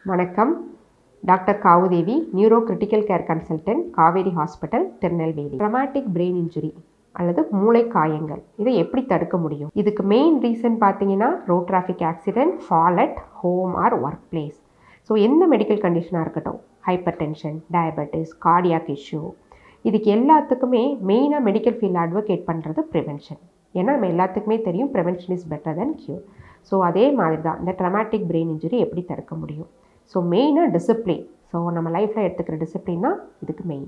வணக்கம். Doctor Kavu Devi, neurocritical care consultant, Kauvery hospital, Tirunelveli. Traumatic brain injury அல்லது மூளை காயங்கள், இதை எப்படி தடுக்க முடியும்? இதுக்கு மெயின் ரீசன் பார்த்தீங்கன்னா road traffic accident, fall at home or workplace. So எந்த மெடிக்கல் கண்டிஷனாக இருக்கட்டும், hypertension, diabetes, cardiac issue, இதுக்கு எல்லாத்துக்குமே மெயினாக மெடிக்கல் ஃபீல்டு அட்வொகேட் பண்ணுறது ப்ரிவென்ஷன். ஏன்னா நம்ம எல்லாத்துக்குமே தெரியும் prevention is better than cure. So அதே மாதிரி தான் இந்த ட்ரமாட்டிக் பிரெயின் இன்ஜுரி எப்படி தடுக்க முடியும்? ஸோ மெயினாக டிசிப்ளின். ஸோ நம்ம லைஃப்பில் எடுத்துக்கிற டிசிப்ளின் தான் இதுக்கு மெயின்.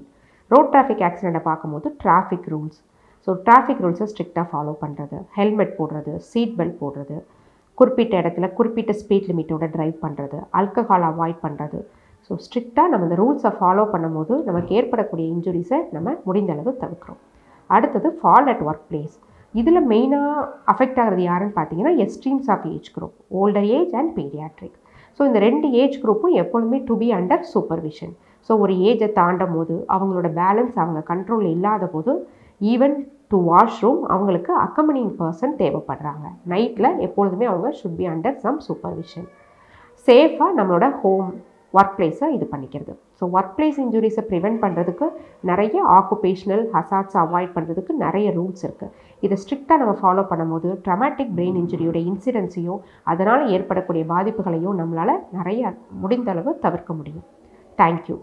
ரோட் டிராஃபிக் ஆக்சிடெண்ட்டை பார்க்கும்போது டிராஃபிக் ரூல்ஸ். ஸோ டிராஃபிக் ரூல்ஸை ஸ்ட்ரிக்டாக ஃபாலோ பண்ணுறது, ஹெல்மெட் போடுறது, சீட் பெல்ட் போடுறது, குறிப்பிட்ட இடத்துல குறிப்பிட்ட ஸ்பீட் லிமிட்டோட ட்ரைவ் பண்ணுறது, ஆல்கஹால் அவாய்ட் பண்ணுறது. ஸோ ஸ்ட்ரிக்டாக நம்ம இந்த ரூல்ஸை ஃபாலோ பண்ணும்போது நமக்கு ஏற்படக்கூடிய இன்ஜுரிஸை நம்ம முடிந்த அளவு தவிர்க்கிறோம். அடுத்தது ஃபால் அட் ஒர்க் பிளேஸ். இதில் மெயினாக அஃபெக்ட் ஆகிறது யாருன்னு பார்த்தீங்கன்னா extremes of age group, older age and paediatric. So இந்த 2 ஏஜ் குரூப்பும் எப்பொழுதுமே to be under supervision. So ஒரு ஏஜை தாண்டும் போது அவங்களோட பேலன்ஸ் அவங்க கண்ட்ரோலில் இல்லாத போது ஈவன் டு வாஷ்ரூம் அவங்களுக்கு அக்கம்பனிங் பர்சன் தேவைப்படுறாங்க. நைட்டில் எப்பொழுதுமே அவங்க should be under some supervision. சேஃபாக நம்மளோட ஹோம் ஒர்க் பிளேஸை இது பண்ணிக்கிறது. ஸோ ஒர்க் பிளேஸ் இன்ஜுரிஸை ப்ரிவெண்ட் பண்ணுறதுக்கு நிறைய ஆக்குபேஷனல் ஹசார்ட்ஸை அவாய்ட் பண்ணுறதுக்கு நிறைய ரூல்ஸ் இருக்குது. இதை ஸ்ட்ரிக்டாக நம்ம ஃபாலோ பண்ணும்போது ட்ரமாட்டிக் பிரெயின் இன்ஜுரியோட இன்சிடென்ஸையும் அதனால் ஏற்படக்கூடிய பாதிப்புகளையும் நம்மளால் நிறைய முடிந்த அளவு தவிர்க்க முடியும். தேங்க்யூ.